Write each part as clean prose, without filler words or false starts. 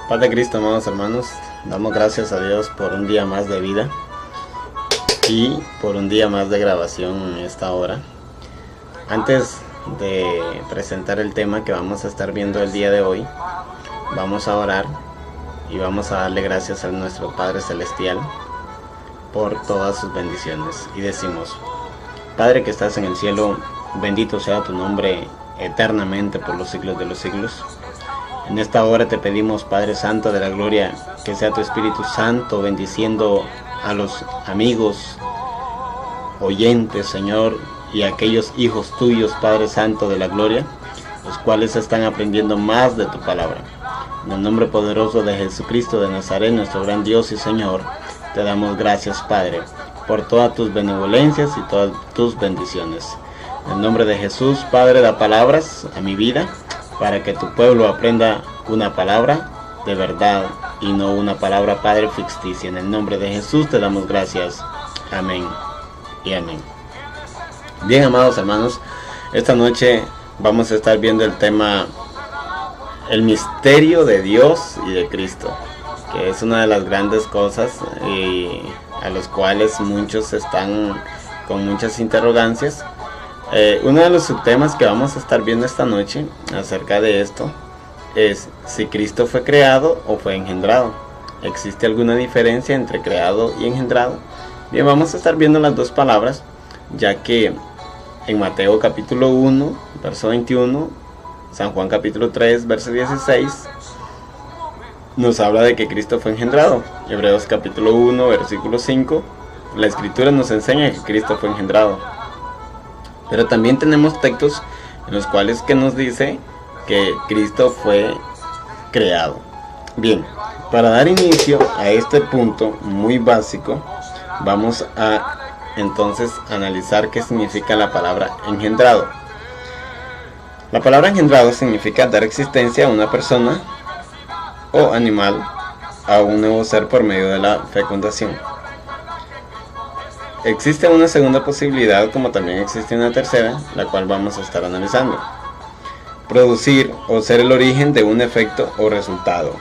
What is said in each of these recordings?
Paz de Cristo, amados hermanos. Damos gracias a Dios por un día más de vida y por un día más de grabación en esta hora. Antes de presentar el tema que vamos a estar viendo el día de hoy, vamos a orar y vamos a darle gracias a nuestro Padre Celestial por todas sus bendiciones. Y decimos: Padre que estás en el cielo, bendito sea tu nombre eternamente por los siglos de los siglos. En esta hora te pedimos, Padre Santo de la Gloria, que sea tu Espíritu Santo bendiciendo a los amigos, oyentes, Señor, y a aquellos hijos tuyos, Padre Santo de la Gloria, los cuales están aprendiendo más de tu palabra. En el nombre poderoso de Jesucristo de Nazaret, nuestro gran Dios y Señor, te damos gracias, Padre, por todas tus benevolencias y todas tus bendiciones. En el nombre de Jesús, Padre, da palabras a mi vida, para que tu pueblo aprenda una palabra de verdad y no una palabra, Padre, ficticia. En el nombre de Jesús te damos gracias. Amén y amén. Bien, amados hermanos, esta noche vamos a estar viendo el tema el misterio de Dios y de Cristo, que es una de las grandes cosas a los cuales muchos están con muchas interrogancias. Uno de los subtemas que vamos a estar viendo esta noche acerca de esto es si Cristo fue creado o fue engendrado. ¿Existe alguna diferencia entre creado y engendrado? Bien, vamos a estar viendo las dos palabras, ya que en Mateo capítulo 1, verso 21, San Juan capítulo 3, verso 16, nos habla de que Cristo fue engendrado. Hebreos capítulo 1, versículo 5, la Escritura nos enseña que Cristo fue engendrado. Pero también tenemos textos en los cuales que nos dice que Cristo fue creado. Bien, para dar inicio a este punto muy básico, vamos a entonces analizar qué significa la palabra engendrado. La palabra engendrado significa dar existencia a una persona o animal, a un nuevo ser por medio de la fecundación. Existe una segunda posibilidad, como también existe una tercera, la cual vamos a estar analizando. Producir o ser el origen de un efecto o resultado.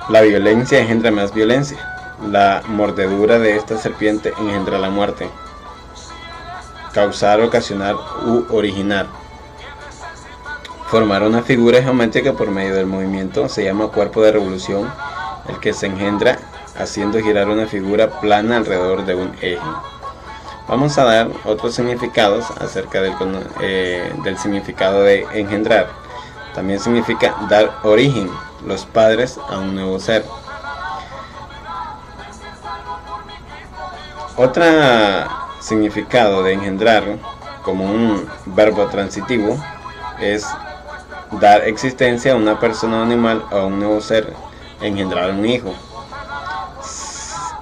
La violencia engendra más violencia. La mordedura de esta serpiente engendra la muerte. Causar, ocasionar u originar. Formar una figura geométrica por medio del movimiento se llama cuerpo de revolución, el que se engendra haciendo girar una figura plana alrededor de un eje. Vamos a dar otros significados acerca del significado de engendrar. También significa dar origen, los padres, a un nuevo ser. Otro significado de engendrar, como un verbo transitivo, es dar existencia a una persona o animal o a un nuevo ser, engendrar un hijo.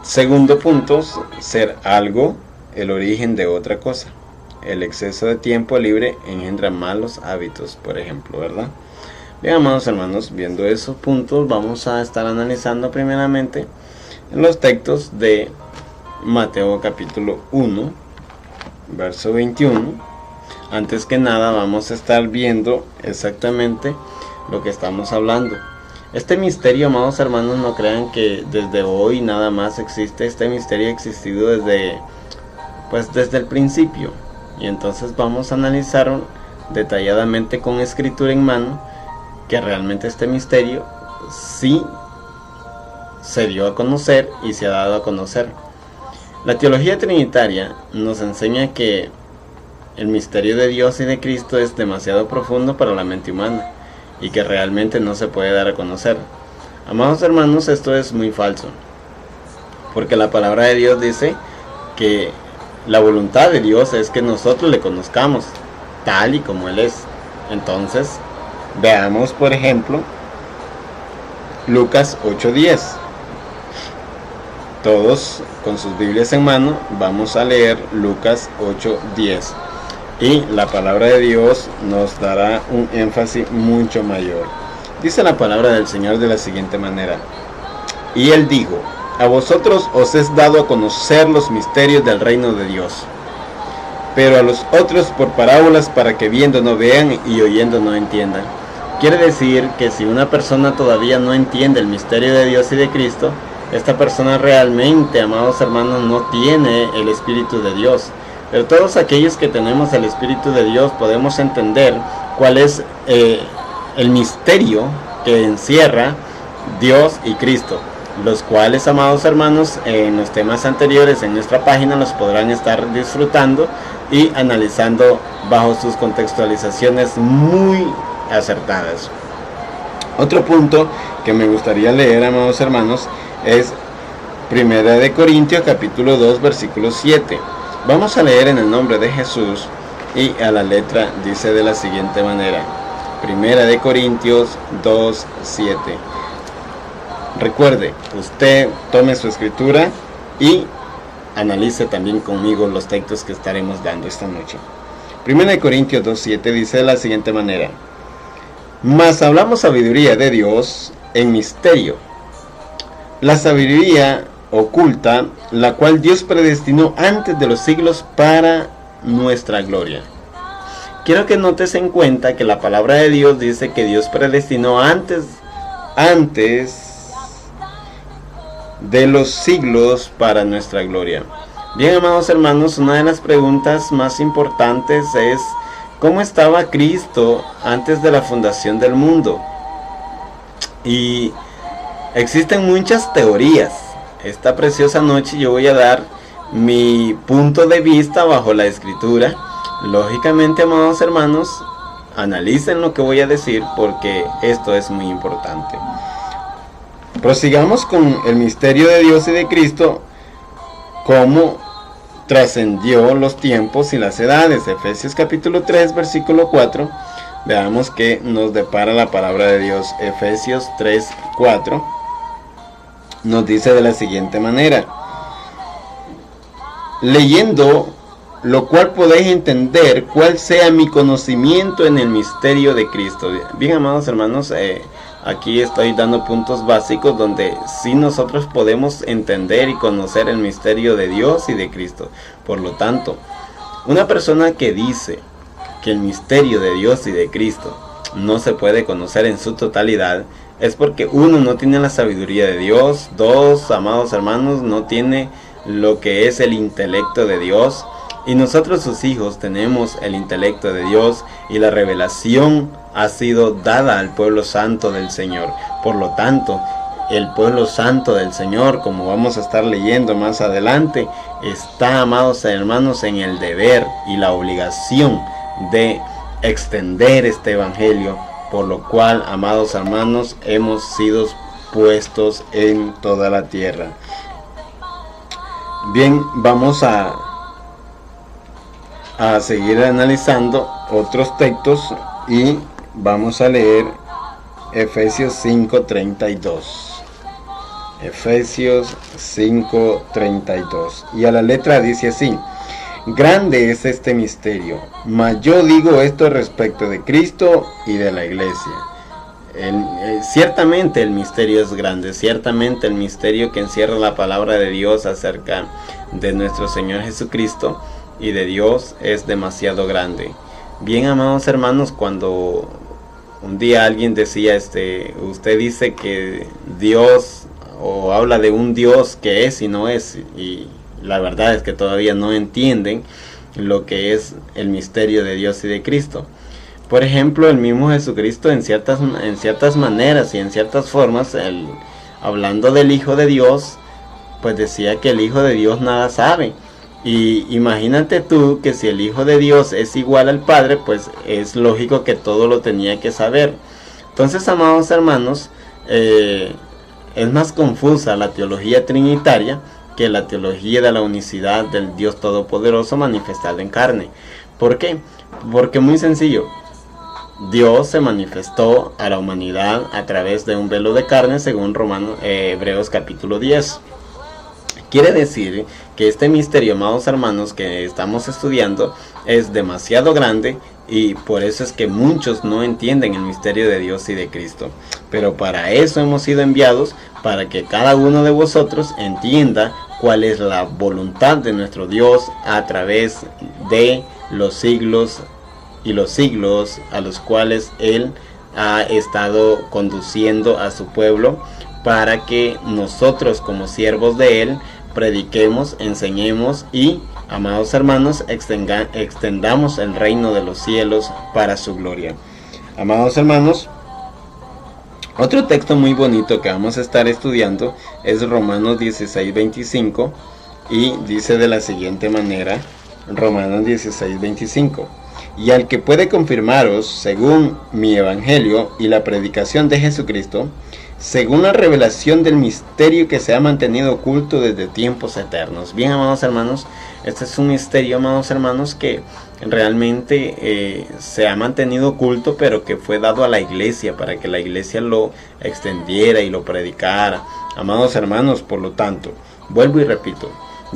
Segundo punto, ser algo, el origen de otra cosa. El exceso de tiempo libre engendra malos hábitos, por ejemplo, ¿verdad? Bien, amados hermanos, viendo esos puntos, vamos a estar analizando primeramente en los textos de Mateo capítulo 1, verso 21. Antes que nada, vamos a estar viendo exactamente lo que estamos hablando. Este misterio, amados hermanos, no crean que desde hoy nada más existe. Este misterio ha existido desde el principio. Y entonces vamos a analizar detalladamente con escritura en mano que realmente este misterio sí se dio a conocer y se ha dado a conocer. La teología trinitaria nos enseña que el misterio de Dios y de Cristo es demasiado profundo para la mente humana y que realmente no se puede dar a conocer. Amados hermanos, esto es muy falso, porque la palabra de Dios dice que la voluntad de Dios es que nosotros le conozcamos tal y como Él es. Entonces, veamos por ejemplo Lucas 8:10. Todos con sus Biblias en mano vamos a leer Lucas 8:10. Y la palabra de Dios nos dará un énfasis mucho mayor. Dice la palabra del Señor de la siguiente manera: y Él dijo: a vosotros os es dado a conocer los misterios del reino de Dios, pero a los otros por parábolas, para que viendo no vean y oyendo no entiendan. Quiere decir que si una persona todavía no entiende el misterio de Dios y de Cristo, esta persona realmente, amados hermanos, no tiene el Espíritu de Dios. Pero todos aquellos que tenemos el Espíritu de Dios podemos entender cuál es el misterio que encierra Dios y Cristo, los cuales, amados hermanos, en los temas anteriores en nuestra página los podrán estar disfrutando y analizando bajo sus contextualizaciones muy acertadas. Otro punto que me gustaría leer, amados hermanos, es 1 de Corintios capítulo 2 versículo 7. Vamos a leer en el nombre de Jesús, y a la letra dice de la siguiente manera: 1 de Corintios 2, 7. Recuerde, usted tome su escritura y analice también conmigo los textos que estaremos dando esta noche. 1 de Corintios 2, 7 dice de la siguiente manera: mas hablamos sabiduría de Dios en misterio, la sabiduría oculta, la cual Dios predestinó antes de los siglos para nuestra gloria. Quiero que notes en cuenta que la palabra de Dios dice que Dios predestinó antes de los siglos para nuestra gloria. Bien, amados hermanos, una de las preguntas más importantes es: ¿cómo estaba Cristo antes de la fundación del mundo? Y existen muchas teorías. Esta preciosa noche yo voy a dar mi punto de vista bajo la escritura. Lógicamente, amados hermanos, analicen lo que voy a decir porque esto es muy importante. Prosigamos con el misterio de Dios y de Cristo, cómo trascendió los tiempos y las edades. Efesios capítulo 3 versículo 4. Veamos qué nos depara la palabra de Dios. Efesios 3, 4 nos dice de la siguiente manera: leyendo lo cual podéis entender cuál sea mi conocimiento en el misterio de Cristo. Bien, amados hermanos, aquí estoy dando puntos básicos donde sí nosotros podemos entender y conocer el misterio de Dios y de Cristo. Por lo tanto, una persona que dice que el misterio de Dios y de Cristo no se puede conocer en su totalidad, es porque uno, no tiene la sabiduría de Dios; dos, amados hermanos, no tiene lo que es el intelecto de Dios. Y nosotros, sus hijos, tenemos el intelecto de Dios, y la revelación ha sido dada al pueblo santo del Señor. Por lo tanto, el pueblo santo del Señor, como vamos a estar leyendo más adelante, está, amados hermanos, en el deber y la obligación de extender este evangelio, por lo cual, amados hermanos, hemos sido puestos en toda la tierra. Bien, vamos a seguir analizando otros textos y vamos a leer Efesios 5:32. Efesios 5:32, y a la letra dice así: grande es este misterio, mas yo digo esto respecto de Cristo y de la iglesia. Ciertamente el misterio es grande, ciertamente el misterio que encierra la palabra de Dios acerca de nuestro Señor Jesucristo y de Dios es demasiado grande. Bien, amados hermanos, cuando un día alguien decía, usted dice que Dios, o habla de un Dios que es y no es, y la verdad es que todavía no entienden lo que es el misterio de Dios y de Cristo. Por ejemplo, el mismo Jesucristo en ciertas maneras y en ciertas formas, hablando del Hijo de Dios, pues decía que el Hijo de Dios nada sabe. Y imagínate tú que si el Hijo de Dios es igual al Padre, pues es lógico que todo lo tenía que saber. Entonces, amados hermanos, es más confusa la teología trinitaria que la teología de la unicidad del Dios Todopoderoso manifestado en carne. ¿Por qué? Porque muy sencillo. Dios se manifestó a la humanidad a través de un velo de carne, según Hebreos capítulo 10. Quiere decir que este misterio, amados hermanos, que estamos estudiando es demasiado grande, y por eso es que muchos no entienden el misterio de Dios y de Cristo. Pero para eso hemos sido enviados, para que cada uno de vosotros entienda cuál es la voluntad de nuestro Dios a través de los siglos y los siglos a los cuales Él ha estado conduciendo a su pueblo para que nosotros como siervos de Él prediquemos, enseñemos y, amados hermanos, extendamos el reino de los cielos para su gloria. Amados hermanos, otro texto muy bonito que vamos a estar estudiando es Romanos 16:25 y dice de la siguiente manera, Romanos 16:25: y al que puede confirmaros según mi evangelio y la predicación de Jesucristo, según la revelación del misterio que se ha mantenido oculto desde tiempos eternos. Bien, amados hermanos, este es un misterio, amados hermanos, que realmente se ha mantenido oculto, pero que fue dado a la iglesia para que la iglesia lo extendiera y lo predicara. Amados hermanos, por lo tanto, vuelvo y repito,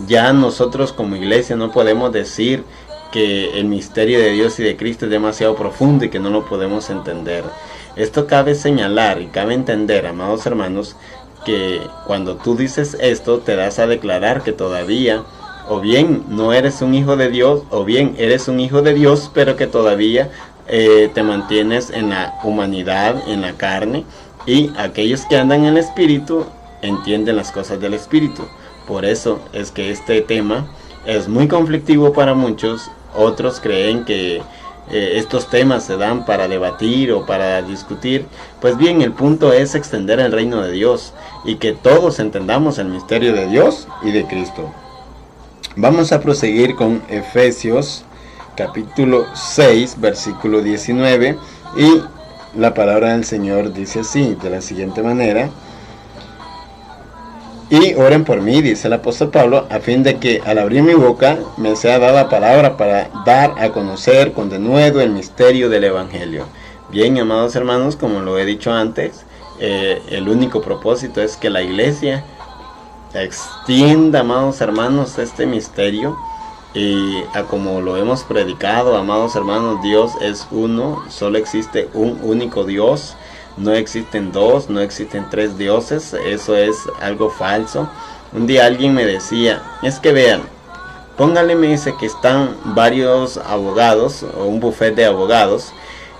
ya nosotros como iglesia no podemos decir que el misterio de Dios y de Cristo es demasiado profundo y que no lo podemos entender. Esto cabe señalar y cabe entender, amados hermanos, que cuando tú dices esto te das a declarar que todavía o bien no eres un hijo de Dios, o bien eres un hijo de Dios, pero que todavía te mantienes en la humanidad, en la carne, y aquellos que andan en el Espíritu entienden las cosas del Espíritu. Por eso es que este tema es muy conflictivo para muchos. Otros creen que estos temas se dan para debatir o para discutir. Pues bien, el punto es extender el reino de Dios y que todos entendamos el misterio de Dios y de Cristo. Vamos a proseguir con Efesios capítulo 6 versículo 19, y la palabra del Señor dice así, de la siguiente manera: y oren por mí, dice el apóstol Pablo, a fin de que al abrir mi boca me sea dada palabra para dar a conocer con denuedo el misterio del evangelio. Bien, amados hermanos, como lo he dicho antes, el único propósito es que la iglesia extienda, amados hermanos, este misterio, y a como lo hemos predicado, amados hermanos, Dios es uno, solo existe un único Dios. No existen dos, no existen tres dioses, eso es algo falso. Un día alguien me decía, es que vean, póngale, me dice que están varios abogados o un bufete de abogados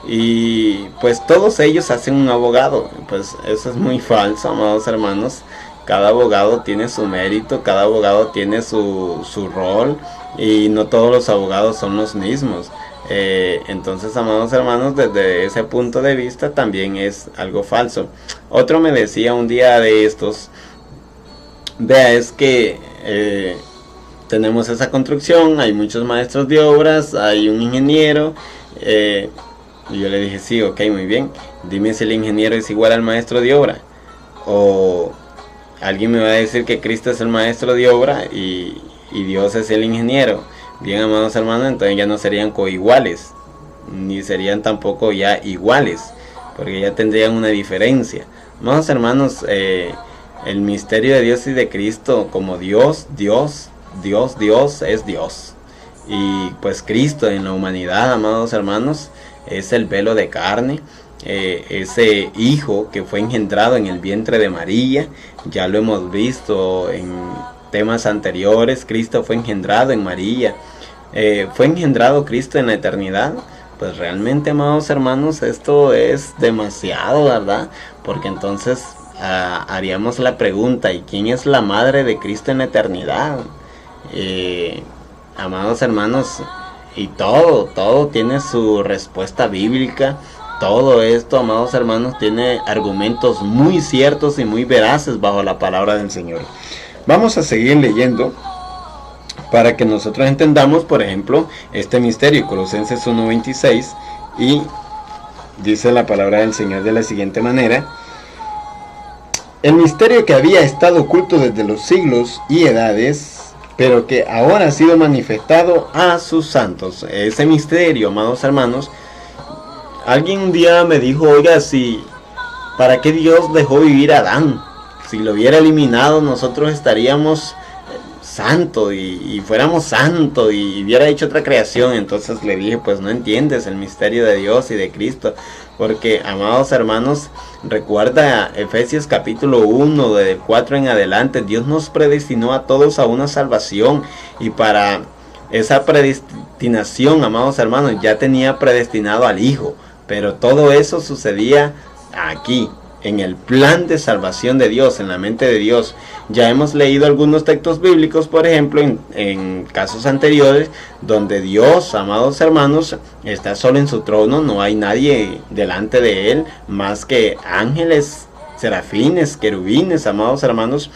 y pues todos ellos hacen un abogado. Pues eso es muy falso, amados hermanos. Cada abogado tiene su mérito, cada abogado tiene su rol y no todos los abogados son los mismos. Entonces, amados hermanos, desde ese punto de vista también es algo falso. Otro me decía un día de estos, vea, es que tenemos esa construcción, hay muchos maestros de obras, hay un ingeniero, y yo le dije, sí, ok, muy bien, dime si el ingeniero es igual al maestro de obra, o alguien me va a decir que Cristo es el maestro de obra y Dios es el ingeniero. Bien, amados hermanos, entonces ya no serían coiguales, ni serían tampoco ya iguales, porque ya tendrían una diferencia. Amados hermanos, el misterio de Dios y de Cristo, como Dios es Dios. Y pues Cristo en la humanidad, amados hermanos, es el velo de carne, ese hijo que fue engendrado en el vientre de María. Ya lo hemos visto en temas anteriores, Cristo fue engendrado en María. ¿Fue engendrado Cristo en la eternidad? Pues realmente, amados hermanos, esto es demasiado, ¿verdad? Porque entonces haríamos la pregunta, ¿y quién es la madre de Cristo en la eternidad? Amados hermanos, y todo tiene su respuesta bíblica. Todo esto, amados hermanos, tiene argumentos muy ciertos y muy veraces bajo la palabra del Señor. Vamos a seguir leyendo para que nosotros entendamos, por ejemplo, este misterio. Colosenses 1:26, y dice la palabra del Señor de la siguiente manera: el misterio que había estado oculto desde los siglos y edades, pero que ahora ha sido manifestado a sus santos. Ese misterio, amados hermanos, alguien un día me dijo, oiga, ¿para qué Dios dejó vivir a Adán? Si lo hubiera eliminado, nosotros estaríamos santo y fuéramos santos y hubiera hecho otra creación. Entonces le dije, pues no entiendes el misterio de Dios y de Cristo, porque, amados hermanos, recuerda Efesios capítulo 1, del 4 en adelante, Dios nos predestinó a todos a una salvación, y para esa predestinación, amados hermanos, ya tenía predestinado al Hijo pero todo eso sucedía aquí, en el plan de salvación de Dios, en la mente de Dios. Ya hemos leído algunos textos bíblicos, por ejemplo, en casos anteriores, donde Dios, amados hermanos, está solo en su trono, no hay nadie delante de él, más que ángeles, serafines, querubines, amados hermanos.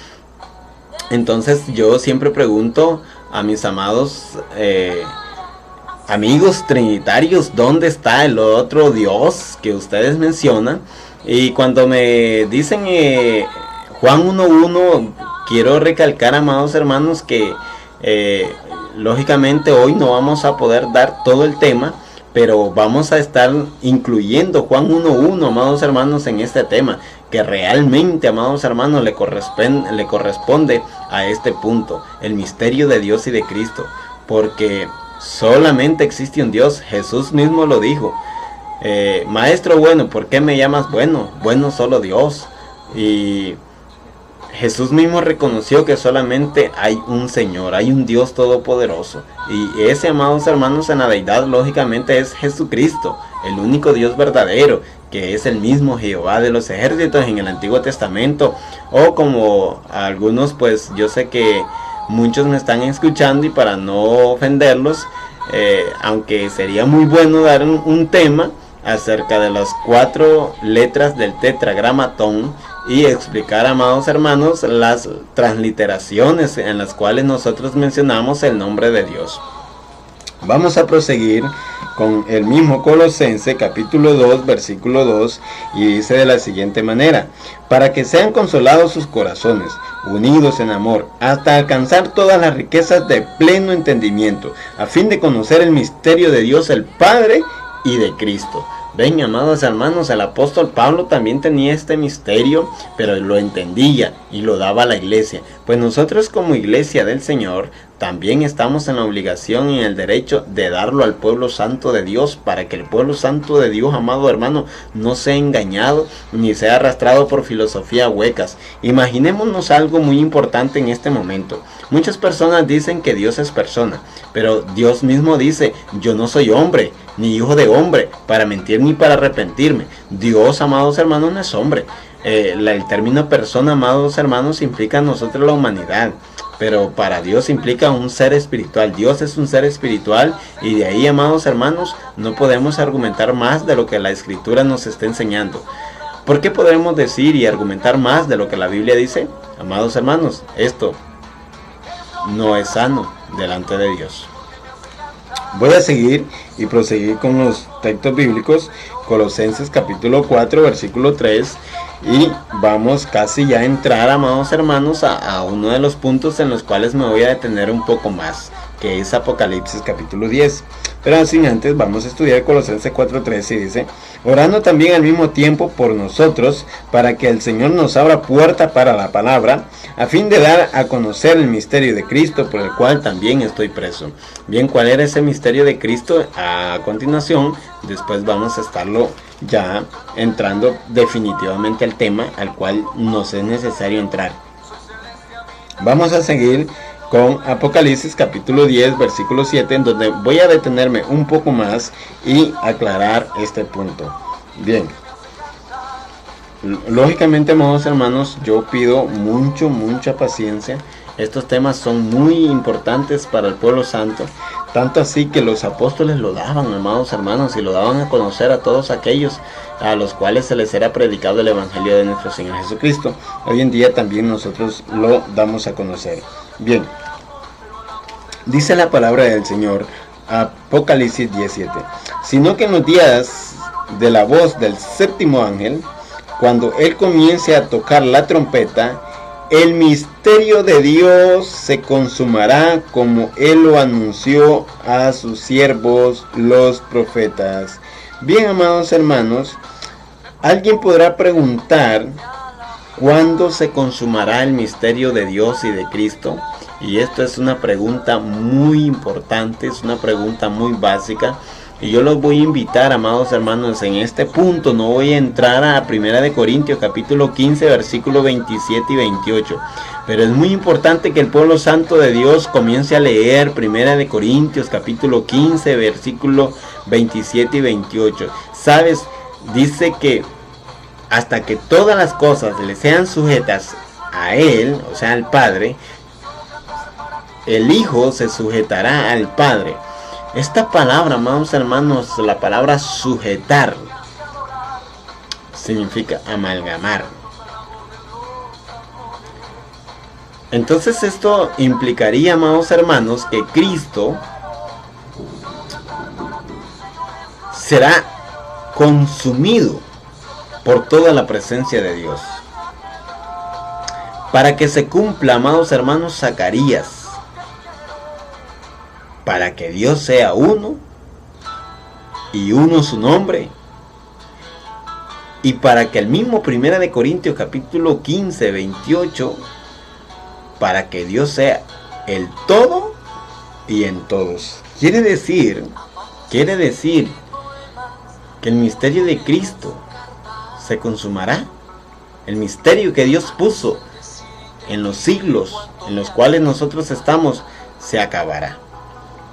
Entonces yo siempre pregunto a mis amados amigos trinitarios, ¿dónde está el otro Dios que ustedes mencionan? Y cuando me dicen Juan 1:1, quiero recalcar, amados hermanos, que lógicamente hoy no vamos a poder dar todo el tema, pero vamos a estar incluyendo Juan 1:1, amados hermanos, en este tema, que realmente, amados hermanos, le corresponde a este punto, el misterio de Dios y de Cristo, porque solamente existe un Dios. Jesús mismo lo dijo. Maestro bueno, ¿por qué me llamas bueno? Bueno solo Dios. Y Jesús mismo reconoció que solamente hay un Señor, hay un Dios todopoderoso. Y ese, amados hermanos, en la deidad lógicamente es Jesucristo, el único Dios verdadero, que es el mismo Jehová de los ejércitos en el Antiguo Testamento. O como algunos, pues yo sé que muchos me están escuchando, y para no ofenderlos, aunque sería muy bueno dar un tema acerca de las 4 letras del tetragramatón y explicar, amados hermanos, las transliteraciones en las cuales nosotros mencionamos el nombre de Dios. Vamos a proseguir con el mismo Colosense capítulo 2 versículo 2, y dice de la siguiente manera: para que sean consolados sus corazones, unidos en amor, hasta alcanzar todas las riquezas de pleno entendimiento, a fin de conocer el misterio de Dios el Padre y de Cristo. Ven, amados hermanos, el apóstol Pablo también tenía este misterio, pero lo entendía y lo daba a la iglesia. Pues nosotros, como iglesia del Señor, también estamos en la obligación y en el derecho de darlo al pueblo santo de Dios, para que el pueblo santo de Dios, amado hermano, no sea engañado ni sea arrastrado por filosofías huecas. Imaginémonos algo muy importante en este momento. Muchas personas dicen que Dios es persona, pero Dios mismo dice: yo no soy hombre, ni hijo de hombre, para mentir ni para arrepentirme. Dios, amados hermanos, no es hombre. El término persona, amados hermanos, implica a nosotros la humanidad, pero para Dios implica un ser espiritual. Dios es un ser espiritual, y de ahí, amados hermanos, no podemos argumentar más de lo que la Escritura nos está enseñando. ¿Por qué podemos decir y argumentar más de lo que la Biblia dice? Amados hermanos, esto no es sano delante de Dios. Voy a seguir y proseguir con los textos bíblicos. Colosenses capítulo 4 versículo 3, y vamos casi ya a entrar, amados hermanos, a uno de los puntos en los cuales me voy a detener un poco más, que es Apocalipsis capítulo 10. Pero sin antes vamos a estudiar Colosenses 4:3, y dice: orando también al mismo tiempo por nosotros, para que el Señor nos abra puerta para la palabra, a fin de dar a conocer el misterio de Cristo, por el cual también estoy preso. Bien, ¿cuál era ese misterio de Cristo? A continuación, después vamos a estarlo ya entrando definitivamente al tema al cual nos es necesario entrar. Vamos a seguir con Apocalipsis capítulo 10 versículo 7, en donde voy a detenerme un poco más y aclarar este punto. Bien, lógicamente, amados hermanos, yo pido mucha paciencia. Estos temas son muy importantes para el pueblo santo, tanto así que los apóstoles lo daban, amados hermanos, y lo daban a conocer a todos aquellos a los cuales se les era predicado el evangelio de nuestro Señor Jesucristo. Hoy en día también nosotros lo damos a conocer. Bien, dice la palabra del Señor, Apocalipsis 17: sino que en los días de la voz del séptimo ángel, cuando él comience a tocar la trompeta, el misterio de Dios se consumará, como él lo anunció a sus siervos los profetas. Bien, amados hermanos, alguien podrá preguntar: ¿cuándo se consumará el misterio de Dios y de Cristo? Y esto es una pregunta muy importante, es una pregunta muy básica. Y yo los voy a invitar, amados hermanos, en este punto. No voy a entrar a 1 Corintios capítulo 15 versículos 27 y 28. Pero es muy importante que el pueblo santo de Dios comience a leer 1 Corintios capítulo 15 versículos 27 y 28. sabes, dice que hasta que todas las cosas le sean sujetas a Él, o sea, al Padre, el Hijo se sujetará al Padre. Esta palabra, amados hermanos, la palabra sujetar, significa amalgamar. Entonces esto implicaría, amados hermanos, que Cristo será consumido por toda la presencia de Dios. Para que se cumpla, amados hermanos, Zacarías, para que Dios sea uno y uno su nombre, y para que el mismo 1 de Corintios capítulo 15, 28, para que Dios sea el todo y en todos. Quiere decir que el misterio de Cristo se consumará. El misterio que Dios puso en los siglos en los cuales nosotros estamos se acabará.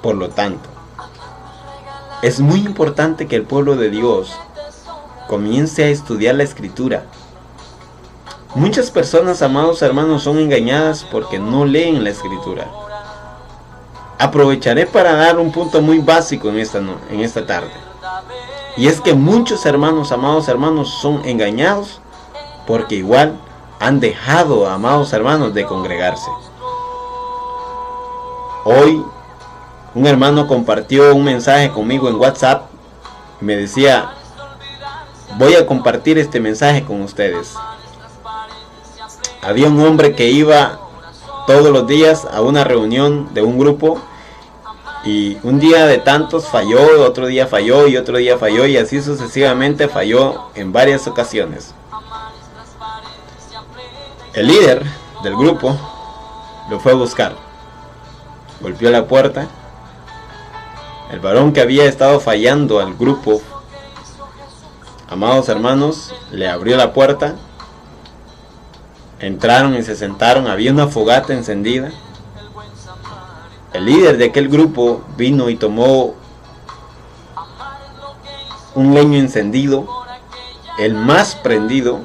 Por lo tanto, es muy importante que el pueblo de Dios comience a estudiar la Escritura. Muchas personas, amados hermanos, son engañadas porque no leen la Escritura. Aprovecharé para dar un punto muy básico en esta tarde. Y es que muchos hermanos, amados hermanos, son engañados porque igual han dejado, amados hermanos, de congregarse. Hoy un hermano compartió un mensaje conmigo en WhatsApp. Me decía: voy a compartir este mensaje con ustedes. Había un hombre que iba todos los días a una reunión de un grupo, y un día de tantos falló, otro día falló y otro día falló, y así sucesivamente falló en varias ocasiones. El líder del grupo lo fue a buscar, golpeó la puerta. El varón que había estado fallando al grupo, amados hermanos, le abrió la puerta. Entraron y se sentaron, había una fogata encendida. El líder de aquel grupo vino y tomó un leño encendido, el más prendido,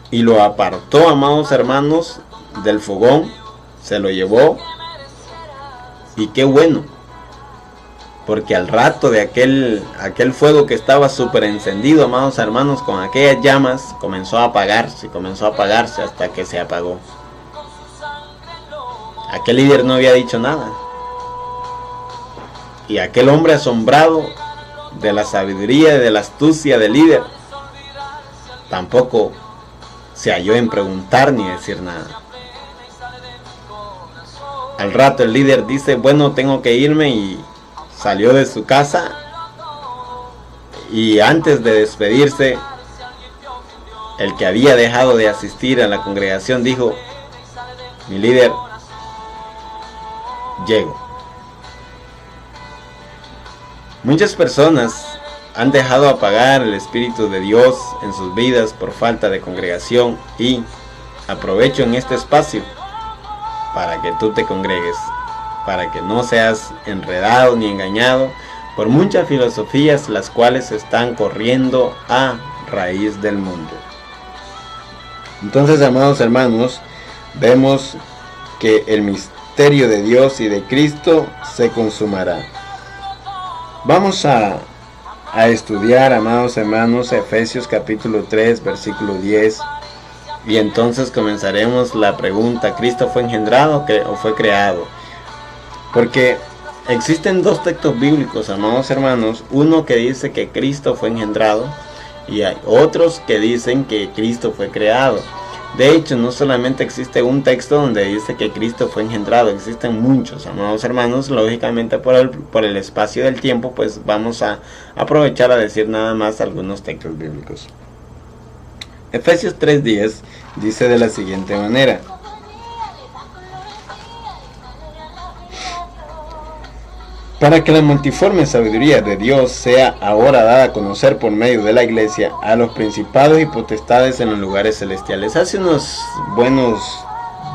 y lo apartó, amados hermanos, del fogón, se lo llevó. Y qué bueno, porque al rato de aquel fuego que estaba súper encendido, amados hermanos, con aquellas llamas, comenzó a apagarse hasta que se apagó. Aquel líder no había dicho nada, y aquel hombre, asombrado de la sabiduría y de la astucia del líder, tampoco se halló en preguntar ni decir nada. Al rato el líder dice: bueno, tengo que irme, y salió de su casa, y antes de despedirse, el que había dejado de asistir a la congregación dijo: mi líder, llego. Muchas personas han dejado apagar el Espíritu de Dios en sus vidas por falta de congregación, y aprovecho en este espacio para que tú te congregues, para que no seas enredado ni engañado por muchas filosofías las cuales están corriendo a raíz del mundo. Entonces, amados hermanos, vemos que el misterio de Dios y de Cristo se consumará. Vamos a estudiar, amados hermanos, Efesios capítulo 3, versículo 10. Y entonces comenzaremos la pregunta: ¿Cristo fue engendrado o fue creado? Porque existen dos textos bíblicos, amados hermanos. Uno que dice que Cristo fue engendrado, y hay otros que dicen que Cristo fue creado. De hecho, no solamente existe un texto donde dice que Cristo fue engendrado, existen muchos, amados hermanos. Lógicamente por el espacio del tiempo, pues vamos a aprovechar a decir nada más algunos textos bíblicos. Efesios 3:10 dice de la siguiente manera: para que la multiforme sabiduría de Dios sea ahora dada a conocer por medio de la iglesia a los principados y potestades en los lugares celestiales. Hace unos buenos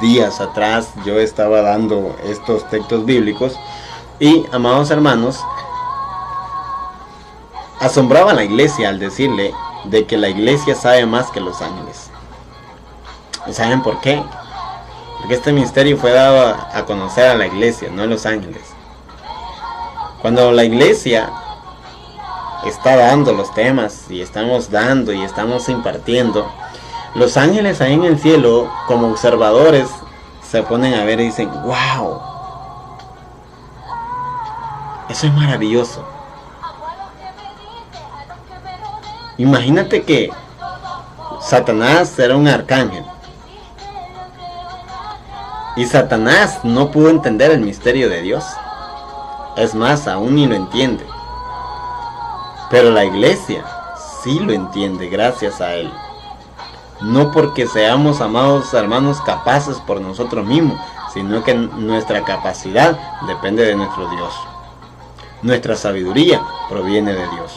días atrás yo estaba dando estos textos bíblicos, y, amados hermanos, asombraba a la iglesia al decirle de que la iglesia sabe más que los ángeles. ¿Y saben por qué? Porque este misterio fue dado a conocer a la iglesia, no a los ángeles. Cuando la iglesia está dando los temas y estamos dando y estamos impartiendo, los ángeles ahí en el cielo, como observadores, se ponen a ver y dicen: ¡wow! Eso es maravilloso. Imagínate que Satanás era un arcángel. Y Satanás no pudo entender el misterio de Dios. Es más, aún ni lo entiende. Pero la iglesia sí lo entiende gracias a él. No porque seamos, amados hermanos, capaces por nosotros mismos, sino que nuestra capacidad depende de nuestro Dios. Nuestra sabiduría proviene de Dios.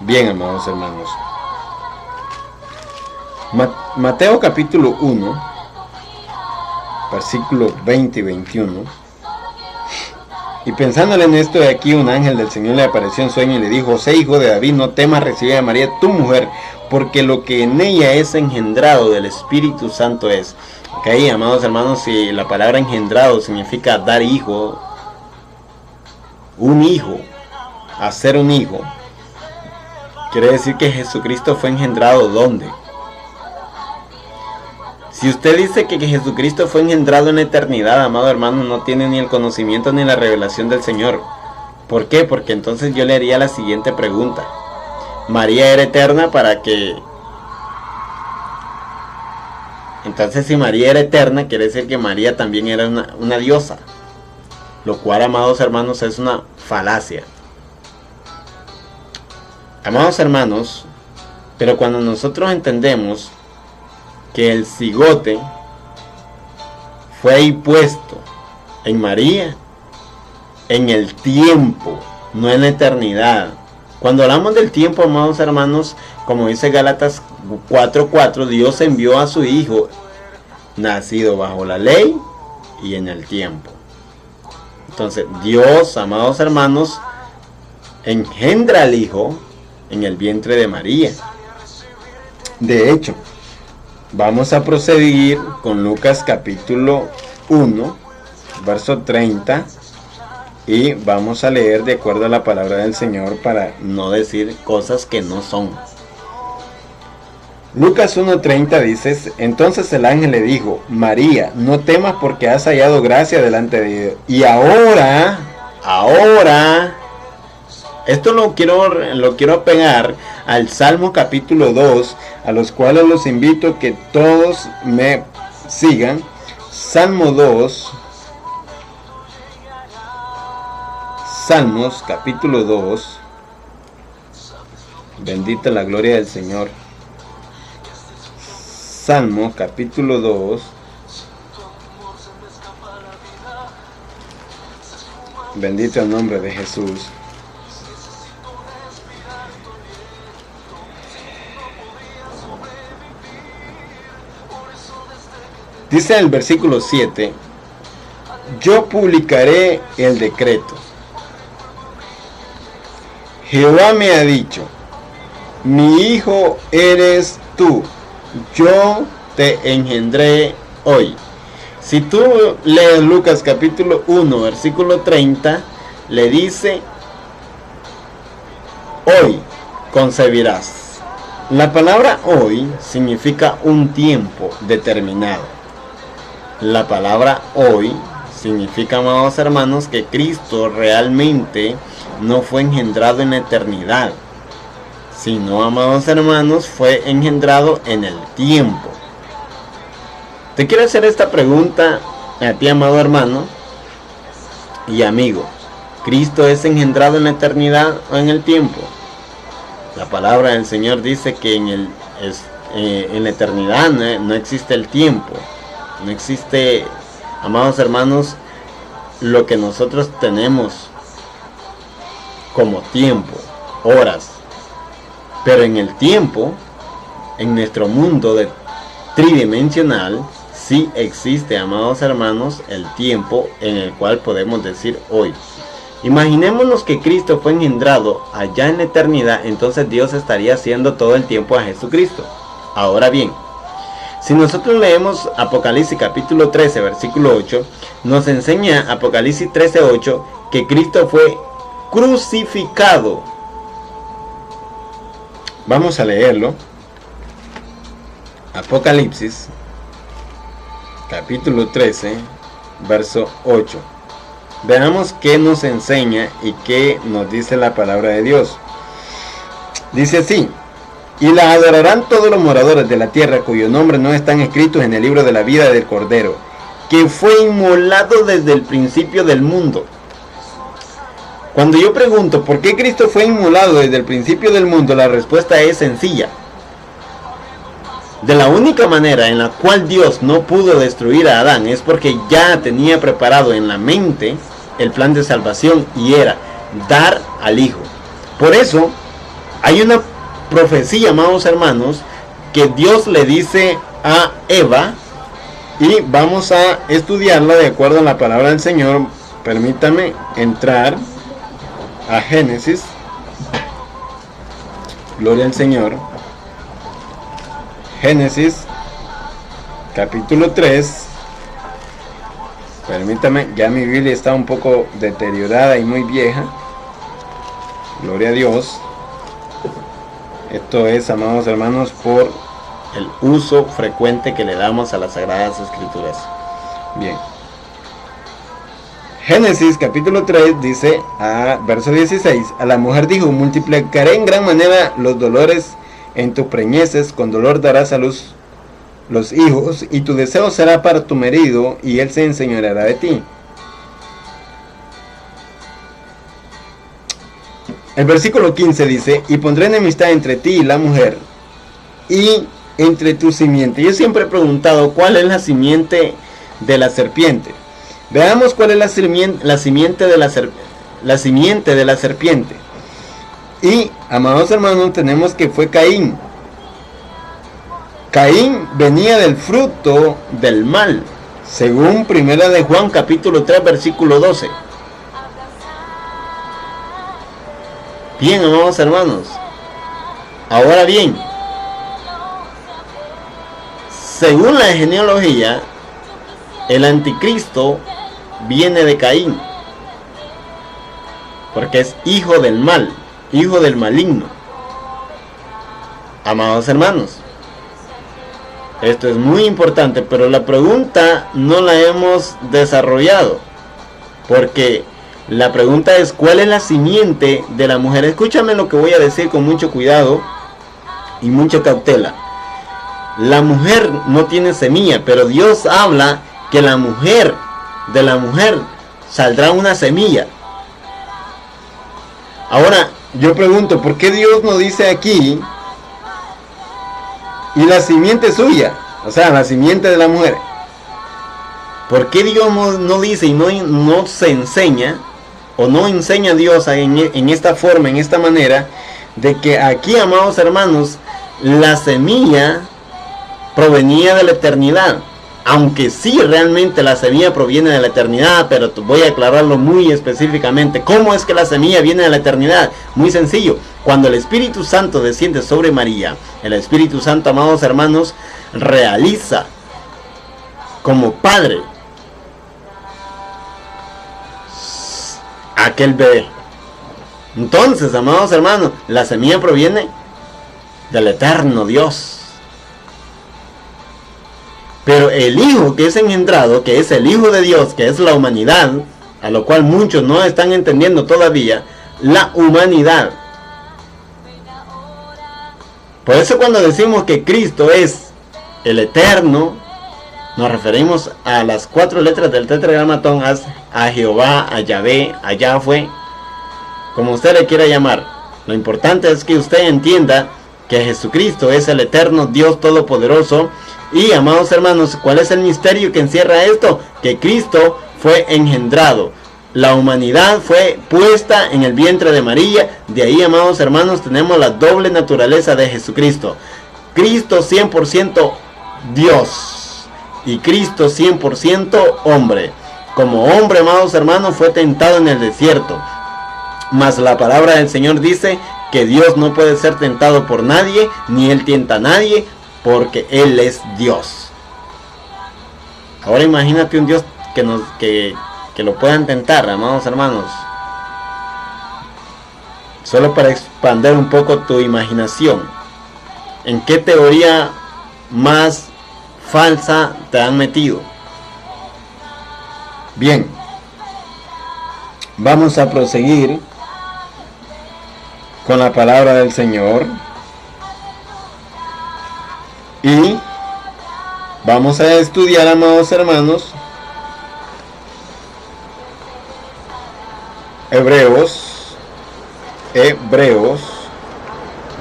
Bien, amados hermanos. Mateo capítulo 1, versículo 20 y 21. Y pensándole en esto, de aquí un ángel del Señor le apareció en sueño y le dijo: José, hijo de David, no temas recibir a María tu mujer, porque lo que en ella es engendrado del Espíritu Santo es. Ok, amados hermanos, si la palabra engendrado significa dar hijo, un hijo, hacer un hijo, quiere decir que Jesucristo fue engendrado ¿dónde? Si usted dice que Jesucristo fue engendrado en la eternidad, amado hermano, no tiene ni el conocimiento ni la revelación del Señor. ¿Por qué? Porque entonces yo le haría la siguiente pregunta. María era eterna para que... Entonces si María era eterna, quiere decir que María también era una diosa. Lo cual, amados hermanos, es una falacia. Amados hermanos, pero cuando nosotros entendemos que el cigote fue impuesto en María en el tiempo, no en la eternidad. Cuando hablamos del tiempo, amados hermanos, como dice Gálatas 4:4, Dios envió a su Hijo, nacido bajo la ley y en el tiempo. Entonces Dios, amados hermanos, engendra al Hijo en el vientre de María. De hecho, vamos a proseguir con Lucas capítulo 1, verso 30, y vamos a leer de acuerdo a la palabra del Señor para no decir cosas que no son. Lucas 1:30 dice: Entonces el ángel le dijo: María, no temas porque has hallado gracia delante de Dios. Y ahora, esto lo quiero pegar al Salmo capítulo 2, a los cuales los invito a que todos me sigan. Salmo 2, Salmos capítulo 2, bendita la gloria del Señor. Salmo capítulo 2, bendito el nombre de Jesús. Dice el versículo 7: Yo publicaré el decreto. Jehová me ha dicho: mi hijo eres tú, yo te engendré hoy. Si tú lees Lucas capítulo 1, versículo 30, le dice: hoy concebirás. La palabra hoy significa un tiempo determinado. La palabra hoy significa, amados hermanos, que Cristo realmente no fue engendrado en la eternidad, sino, amados hermanos, fue engendrado en el tiempo. Te quiero hacer esta pregunta a ti, amado hermano y amigo: ¿Cristo es engendrado en la eternidad o en el tiempo? La palabra del Señor dice que en la eternidad no existe el tiempo. No existe, amados hermanos, lo que nosotros tenemos como tiempo, horas. Pero en el tiempo, en nuestro mundo tridimensional, sí existe, amados hermanos, el tiempo en el cual podemos decir hoy. Imaginémonos que Cristo fue engendrado allá en la eternidad, entonces Dios estaría haciendo todo el tiempo a Jesucristo. Ahora bien, si nosotros leemos Apocalipsis capítulo 13, versículo 8, nos enseña Apocalipsis 13, 8, que Cristo fue crucificado. Vamos a leerlo. Apocalipsis capítulo 13, verso 8. Veamos qué nos enseña y qué nos dice la palabra de Dios. Dice así: y la adorarán todos los moradores de la tierra cuyos nombres no están escritos en el libro de la vida del Cordero, que fue inmolado desde el principio del mundo. Cuando yo pregunto por qué Cristo fue inmolado desde el principio del mundo, la respuesta es sencilla. De la única manera en la cual Dios no pudo destruir a Adán es porque ya tenía preparado en la mente el plan de salvación, y era dar al Hijo. Por eso hay una profecía, amados hermanos, que Dios le dice a Eva, y vamos a estudiarla de acuerdo a la palabra del Señor. Permítame entrar a Génesis. Gloria al Señor. Génesis capítulo 3. Permítame, ya mi Biblia está un poco deteriorada y muy vieja. Gloria a Dios. Esto es, amados hermanos, por el uso frecuente que le damos a las Sagradas Escrituras. Bien. Génesis capítulo 3 dice, verso 16, a la mujer dijo, multiplicaré en gran manera los dolores en tus preñeces, con dolor darás a luz los hijos, y tu deseo será para tu marido, y él se enseñoreará de ti. El versículo 15 dice, y pondré enemistad entre ti y la mujer, y entre tu simiente. Yo siempre he preguntado, ¿cuál es la simiente de la serpiente? Veamos cuál es la simiente de la serpiente. Y, amados hermanos, tenemos que fue Caín. Caín venía del fruto del mal, según primera de Juan capítulo 3 versículo 12. Bien, amados hermanos. Ahora bien, según la genealogía, el anticristo viene de Caín, porque es hijo del mal, hijo del maligno. Amados hermanos, esto es muy importante, pero la pregunta no la hemos desarrollado, porque la pregunta es, ¿cuál es la simiente de la mujer? Escúchame lo que voy a decir con mucho cuidado y mucha cautela. La mujer no tiene semilla, pero Dios habla que de la mujer saldrá una semilla. Ahora, yo pregunto, ¿por qué Dios no dice aquí, y la simiente suya? O sea, la simiente de la mujer. ¿Por qué Dios no dice y no se enseña, o no enseña a Dios en esta forma, en esta manera, de que aquí, amados hermanos, la semilla provenía de la eternidad? Aunque sí, realmente la semilla proviene de la eternidad, pero voy a aclararlo muy específicamente. ¿Cómo es que la semilla viene de la eternidad? Muy sencillo. Cuando el Espíritu Santo desciende sobre María, el Espíritu Santo, amados hermanos, realiza como padre aquel bebé. Entonces, amados hermanos, la semilla proviene del eterno Dios. Pero el Hijo que es engendrado, que es el Hijo de Dios, que es la humanidad, a lo cual muchos no están entendiendo todavía, la humanidad. Por eso cuando decimos que Cristo es el eterno, nos referimos a las 4 letras del tetragramatón, a Jehová, a Yahvé, a Yahweh, como usted le quiera llamar. Lo importante es que usted entienda que Jesucristo es el eterno Dios Todopoderoso. Y, amados hermanos, ¿cuál es el misterio que encierra esto? Que Cristo fue engendrado. La humanidad fue puesta en el vientre de María. De ahí, amados hermanos, tenemos la doble naturaleza de Jesucristo. Cristo 100% Dios y Cristo 100% hombre. Como hombre, amados hermanos, fue tentado en el desierto. Mas la palabra del Señor dice que Dios no puede ser tentado por nadie, ni Él tienta a nadie, porque Él es Dios. Ahora imagínate un Dios que lo puedan tentar, amados hermanos. Solo para expandir un poco tu imaginación. ¿En qué teoría más falsa te han metido? Bien, vamos a proseguir con la palabra del Señor y vamos a estudiar, amados hermanos, Hebreos,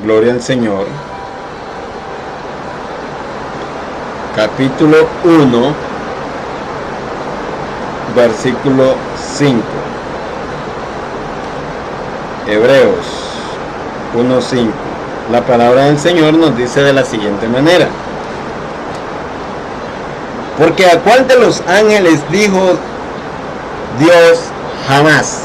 gloria al Señor, capítulo 1, versículo 5. Hebreos 1:5. La palabra del Señor nos dice de la siguiente manera: porque a cuál de los ángeles dijo Dios jamás: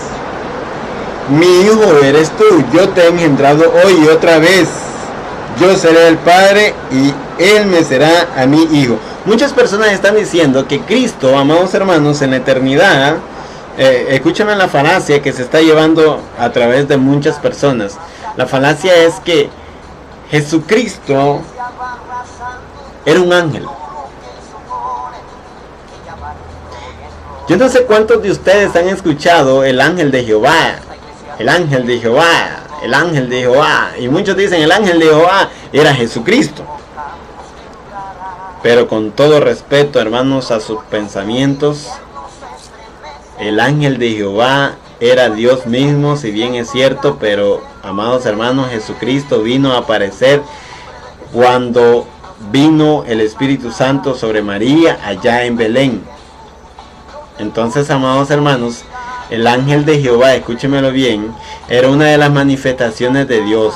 mi hijo eres tú, yo te he engendrado hoy y otra vez, yo seré el Padre y Él me será a mi hijo. Muchas personas están diciendo que Cristo, amados hermanos, en la eternidad, escúchame la falacia que se está llevando a través de muchas personas. La falacia es que Jesucristo era un ángel. Yo no sé cuántos de ustedes han escuchado el ángel de Jehová, el ángel de Jehová, el ángel de Jehová, y muchos dicen el ángel de Jehová era Jesucristo. Pero con todo respeto, hermanos, a sus pensamientos, el ángel de Jehová era Dios mismo, si bien es cierto, pero, amados hermanos, Jesucristo vino a aparecer cuando vino el Espíritu Santo sobre María allá en Belén. Entonces, amados hermanos, el ángel de Jehová, escúchemelo bien, era una de las manifestaciones de Dios.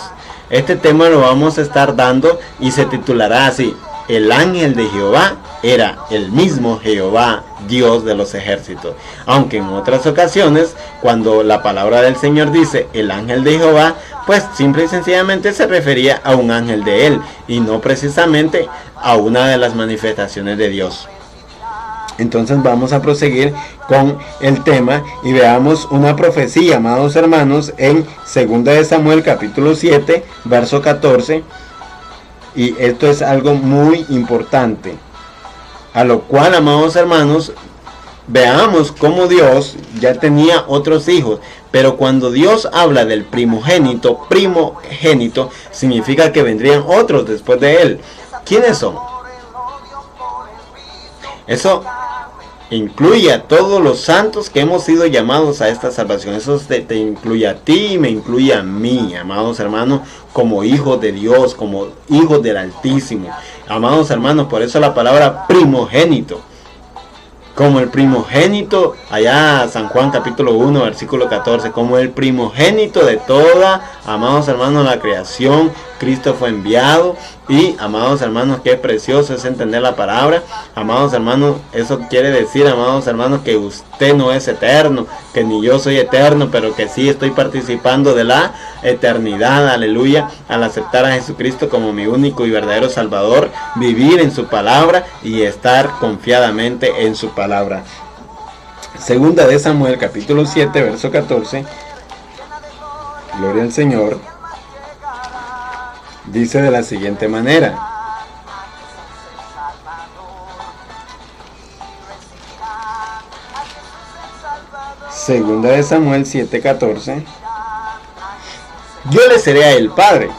Este tema lo vamos a estar dando y se titulará así: el ángel de Jehová era el mismo Jehová, Dios de los ejércitos. Aunque en otras ocasiones, cuando la palabra del Señor dice el ángel de Jehová, pues simple y sencillamente se refería a un ángel de él y no precisamente a una de las manifestaciones de Dios. Entonces vamos a proseguir con el tema y veamos una profecía, amados hermanos, en 2 de Samuel capítulo 7, verso 14. Y esto es algo muy importante, a lo cual, amados hermanos, veamos cómo Dios ya tenía otros hijos, pero cuando Dios habla del primogénito, significa que vendrían otros después de él. ¿Quiénes son? Eso incluye a todos los santos que hemos sido llamados a esta salvación. Eso te incluye a ti y me incluye a mí, amados hermanos, como hijos de Dios, como hijos del Altísimo. Amados hermanos, por eso la palabra primogénito. Como el primogénito, allá San Juan capítulo 1, versículo 14, como el primogénito de toda, amados hermanos, la creación, Cristo fue enviado. Y, amados hermanos, qué precioso es entender la palabra. Amados hermanos, eso quiere decir, amados hermanos, que usted no es eterno, que ni yo soy eterno, pero que sí estoy participando de la eternidad, aleluya, al aceptar a Jesucristo como mi único y verdadero Salvador, vivir en su palabra y estar confiadamente en su palabra. Segunda de Samuel capítulo 7, verso 14. Gloria al Señor. Dice de la siguiente manera: Segunda de Samuel 7:14. Yo le seré a él padre,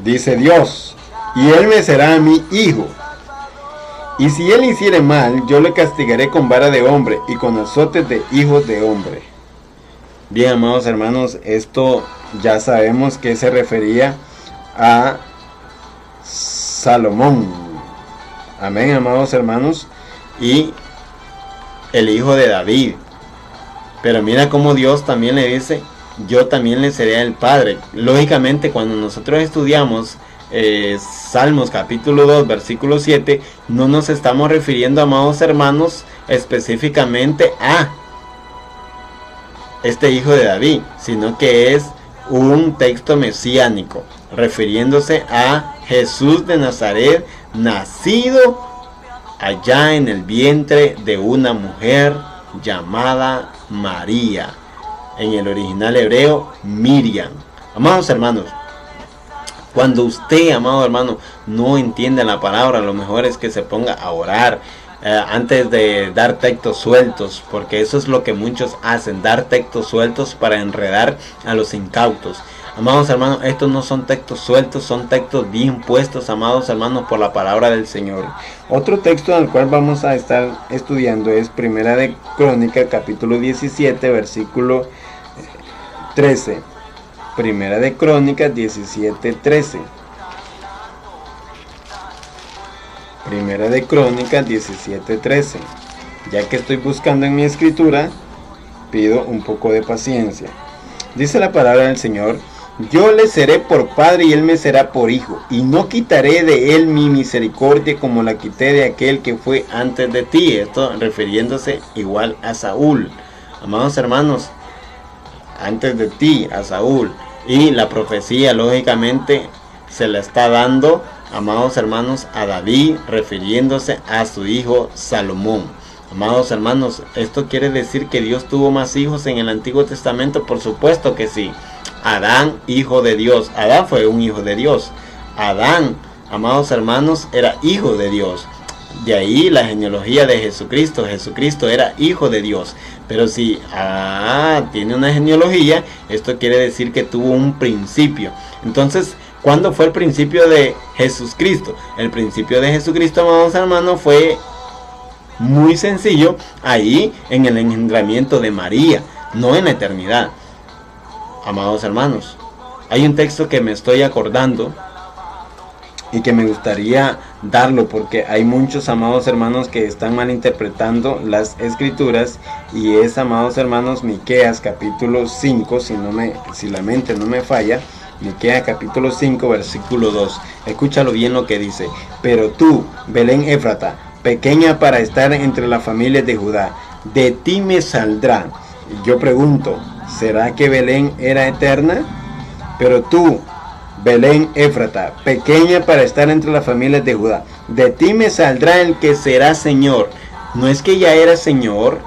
dice Dios, y él me será a mi hijo. Y si él hiciere mal, yo le castigaré con vara de hombre y con azotes de hijos de hombre. Bien, amados hermanos, esto ya sabemos que se refería a Salomón. Amén, amados hermanos, y el hijo de David. Pero mira cómo Dios también le dice: yo también le seré el padre. Lógicamente, cuando nosotros estudiamos Salmos capítulo 2 versículo 7, no nos estamos refiriendo, amados hermanos, específicamente a este hijo de David, sino que es un texto mesiánico, refiriéndose a Jesús de Nazaret, nacido allá en el vientre de una mujer llamada María, en el original hebreo Miriam. Amados hermanos, cuando usted, amado hermano, no entiende la palabra, lo mejor es que se ponga a orar antes de dar textos sueltos, porque eso es lo que muchos hacen, dar textos sueltos para enredar a los incautos. Amados hermanos, estos no son textos sueltos, son textos bien puestos, amados hermanos, por la palabra del Señor. Otro texto en el cual vamos a estar estudiando es Primera de Crónicas, capítulo 17, versículo 13. Primera de Crónicas 17, 13. Primera de Crónicas 17, 13. Ya que estoy buscando en mi escritura, pido un poco de paciencia. Dice la palabra del Señor: yo le seré por padre y él me será por hijo, y no quitaré de él mi misericordia como la quité de aquel que fue antes de ti. Esto refiriéndose igual a Saúl. Amados hermanos, antes de ti, a Saúl. Y la profecía lógicamente se la está dando, amados hermanos, a David, refiriéndose a su hijo Salomón. Amados hermanos, esto quiere decir que Dios tuvo más hijos en el Antiguo Testamento. Por supuesto que sí. Adán, hijo de Dios. Adán fue un hijo de Dios. Adán, amados hermanos, era hijo de Dios. De ahí la genealogía de Jesucristo. Jesucristo era hijo de Dios. Pero si tiene una genealogía, esto quiere decir que tuvo un principio. Entonces, ¿cuándo fue el principio de Jesucristo? El principio de Jesucristo, amados hermanos, fue muy sencillo, ahí en el engendramiento de María, no en la eternidad. Amados hermanos, hay un texto que me estoy acordando y que me gustaría darlo, porque hay muchos, amados hermanos, que están malinterpretando las escrituras, y es, amados hermanos, Miqueas capítulo 5, si la mente no me falla, Miqueas capítulo 5, versículo 2. Escúchalo bien lo que dice: pero tú, Belén Éfrata, pequeña para estar entre las familias de Judá, de ti me saldrá. Yo pregunto, ¿será que Belén era eterna? Pero tú, Belén Éfrata, pequeña para estar entre las familias de Judá, de ti me saldrá el que será Señor. ¿No es que ya era Señor?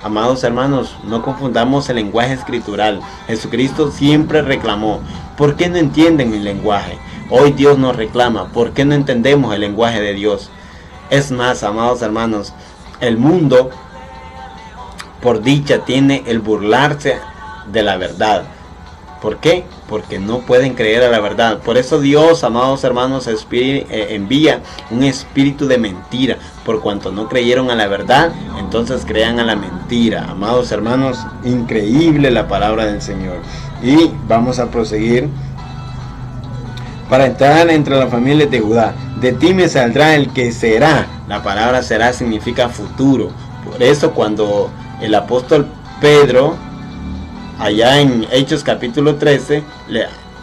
Amados hermanos, no confundamos el lenguaje escritural. Jesucristo siempre reclamó: ¿por qué no entienden mi lenguaje? Hoy Dios nos reclama: ¿por qué no entendemos el lenguaje de Dios? Es más, amados hermanos, el mundo, por dicha, tiene el burlarse de la verdad. ¿Por qué? Porque no pueden creer a la verdad. Por eso Dios, amados hermanos, envía un espíritu de mentira. Por cuanto no creyeron a la verdad, entonces crean a la mentira. Amados hermanos, increíble la palabra del Señor. Y vamos a proseguir. Para entrar entre las familias de Judá, de ti me saldrá el que será. La palabra será significa futuro. Por eso cuando el apóstol Pedro, allá en Hechos capítulo 13,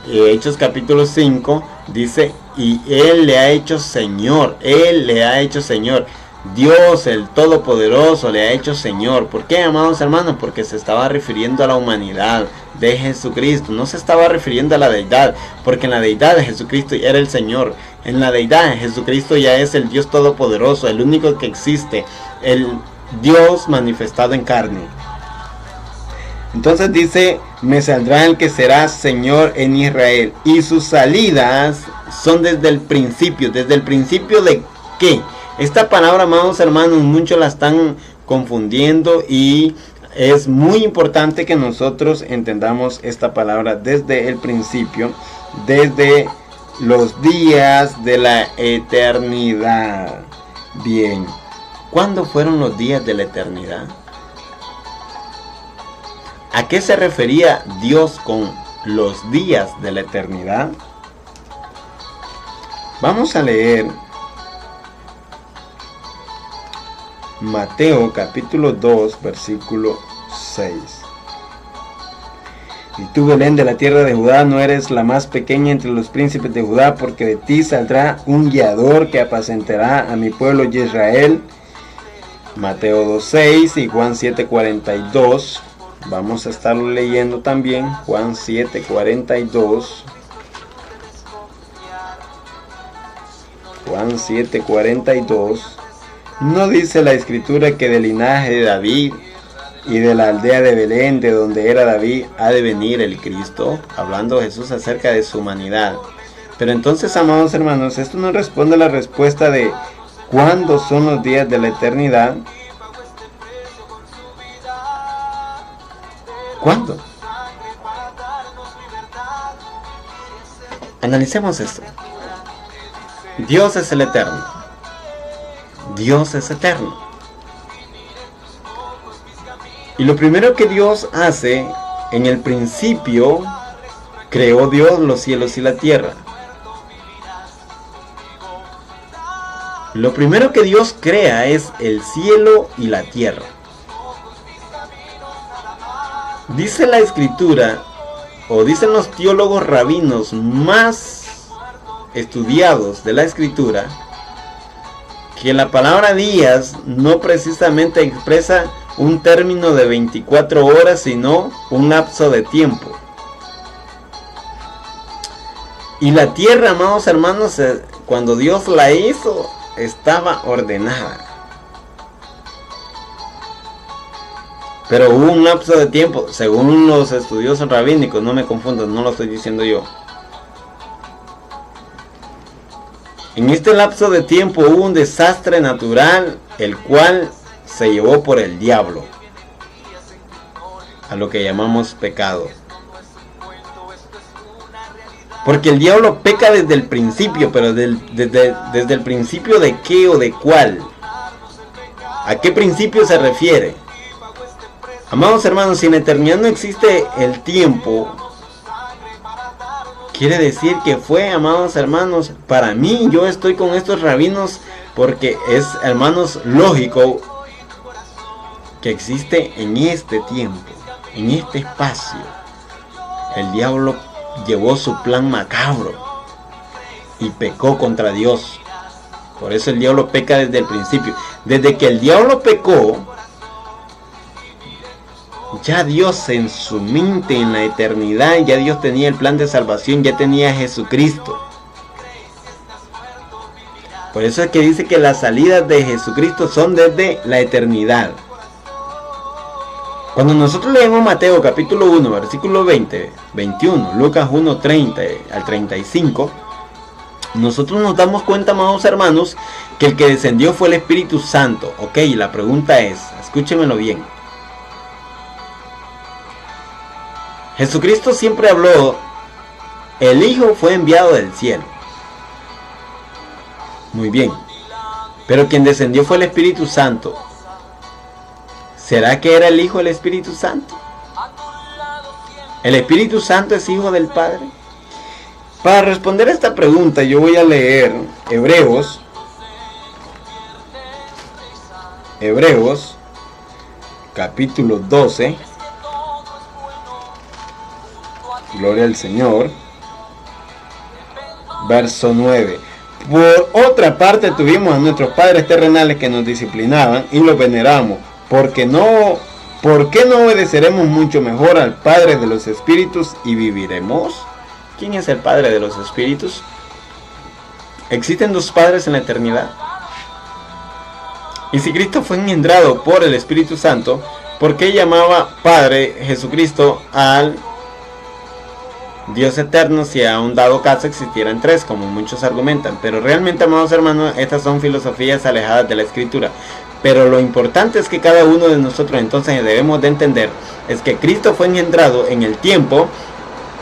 Hechos capítulo 5, dice: y Él le ha hecho Señor, Él le ha hecho Señor. Dios el Todopoderoso le ha hecho Señor. ¿Por qué, amados hermanos? Porque se estaba refiriendo a la humanidad de Jesucristo. No se estaba refiriendo a la deidad, porque en la deidad de Jesucristo era el Señor. En la deidad de Jesucristo ya es el Dios Todopoderoso, el único que existe, el Dios manifestado en carne. Entonces dice: me saldrá el que será Señor en Israel, y sus salidas son desde el principio. ¿Desde el principio de qué? Esta palabra, amados hermanos, muchos la están confundiendo, y es muy importante que nosotros entendamos esta palabra desde el principio, desde los días de la eternidad. Bien, ¿cuándo fueron los días de la eternidad? ¿A qué se refería Dios con los días de la eternidad? Vamos a leer Mateo capítulo 2, versículo 6. Y tú, Belén, de la tierra de Judá, no eres la más pequeña entre los príncipes de Judá, porque de ti saldrá un guiador que apacentará a mi pueblo Israel. Mateo 2:6 y Juan 7:42. Vamos a estarlo leyendo también. Juan 7:42. Juan 7:42. ¿No dice la escritura que del linaje de David y de la aldea de Belén, de donde era David, ha de venir el Cristo? Hablando Jesús acerca de su humanidad. Pero entonces, amados hermanos, esto no responde a la respuesta de ¿cuándo son los días de la eternidad? ¿Cuándo? Analicemos esto. Dios es el eterno. Dios es eterno. Y lo primero que Dios hace, en el principio, creó Dios los cielos y la tierra. Lo primero que Dios crea es el cielo y la tierra. Dice la escritura, o dicen los teólogos rabinos más estudiados de la escritura, que la palabra días no precisamente expresa un término de 24 horas, sino un lapso de tiempo. Y la tierra, amados hermanos, cuando Dios la hizo, estaba ordenada. Pero hubo un lapso de tiempo, según los estudiosos rabínicos, no me confundan, no lo estoy diciendo yo. En este lapso de tiempo hubo un desastre natural, el cual se llevó por el diablo, a lo que llamamos pecado. Porque el diablo peca desde el principio, pero desde el principio de qué o de cuál. ¿A qué principio se refiere? Amados hermanos, si en la eternidad no existe el tiempo, quiere decir que fue, amados hermanos, para mí, yo estoy con estos rabinos porque es, hermanos, lógico que existe en este tiempo, en este espacio. El diablo llevó su plan macabro y pecó contra Dios. Por eso el diablo peca desde el principio. Desde que el diablo pecó, ya Dios en su mente, en la eternidad, ya Dios tenía el plan de salvación, ya tenía a Jesucristo. Por eso es que dice que las salidas de Jesucristo son desde la eternidad. Cuando nosotros leemos Mateo capítulo 1, versículo 20, 21, Lucas 1, 30 al 35, nosotros nos damos cuenta, amados hermanos, que el que descendió fue el Espíritu Santo. Ok, la pregunta es, escúchenmelo bien. Jesucristo siempre habló, el Hijo fue enviado del cielo. Muy bien, pero quien descendió fue el Espíritu Santo. ¿Será que era el Hijo del Espíritu Santo? ¿El Espíritu Santo es hijo del Padre? Para responder a esta pregunta yo voy a leer Hebreos capítulo 12. Gloria al Señor. Verso 9. Por otra parte tuvimos a nuestros padres terrenales que nos disciplinaban y los veneramos. ¿Por qué no obedeceremos mucho mejor al Padre de los Espíritus y viviremos? ¿Quién es el Padre de los Espíritus? ¿Existen dos padres en la eternidad? Y si Cristo fue engendrado por el Espíritu Santo, ¿por qué llamaba Padre Jesucristo al Dios eterno si a un dado caso existieran tres, como muchos argumentan? Pero realmente, amados hermanos, estas son filosofías alejadas de la Escritura. Pero lo importante es que cada uno de nosotros entonces debemos de entender es que Cristo fue engendrado en el tiempo.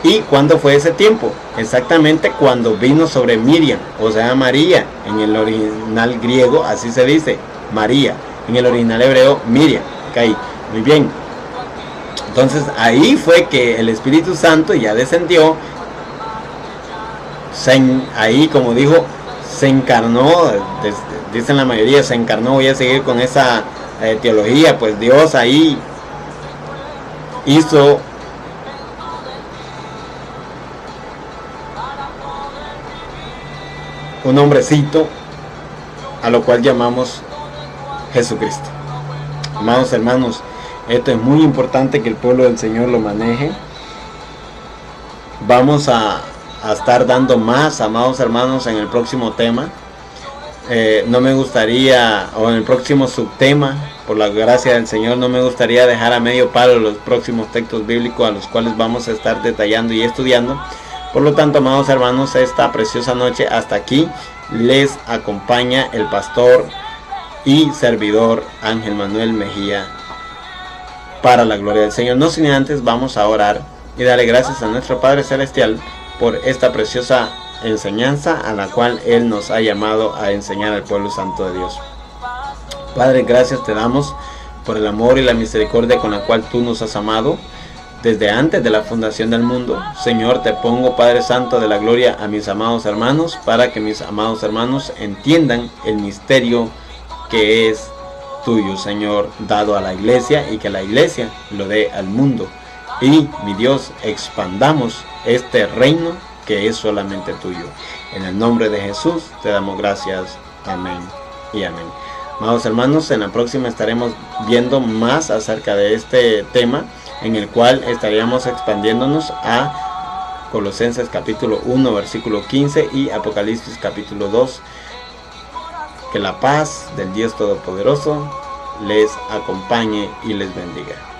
¿Y cuándo fue ese tiempo? Exactamente cuando vino sobre Miriam, o sea María. En el original griego así se dice, María. En el original hebreo, Miriam. Okay, muy bien. Entonces ahí fue que el Espíritu Santo ya descendió. Ahí, como dijo, se encarnó. Dicen la mayoría, se encarnó. Voy a seguir con esa teología. Pues Dios ahí hizo un hombrecito, a lo cual llamamos Jesucristo. Amados hermanos, esto es muy importante que el pueblo del Señor lo maneje. Vamos a estar dando más, amados hermanos, en el próximo tema. No me gustaría, o en el próximo subtema, por la gracia del Señor, no me gustaría dejar a medio palo los próximos textos bíblicos a los cuales vamos a estar detallando y estudiando. Por lo tanto, amados hermanos, esta preciosa noche hasta aquí les acompaña el pastor y servidor Ángel Manuel Mejía, para la gloria del Señor. No sin antes vamos a orar y darle gracias a nuestro Padre Celestial por esta preciosa enseñanza a la cual Él nos ha llamado a enseñar al pueblo santo de Dios. Padre, gracias te damos por el amor y la misericordia con la cual tú nos has amado desde antes de la fundación del mundo. Señor, te pongo, Padre Santo de la gloria, a mis amados hermanos, para que mis amados hermanos entiendan el misterio que es tuyo, Señor, dado a la iglesia, y que la iglesia lo dé al mundo. Y, mi Dios, expandamos este reino que es solamente tuyo. En el nombre de Jesús te damos gracias. Amén y amén. Amados hermanos, en la próxima estaremos viendo más acerca de este tema, en el cual estaríamos expandiéndonos a Colosenses capítulo 1 versículo 15 y Apocalipsis capítulo 2. Que la paz del Dios Todopoderoso les acompañe y les bendiga.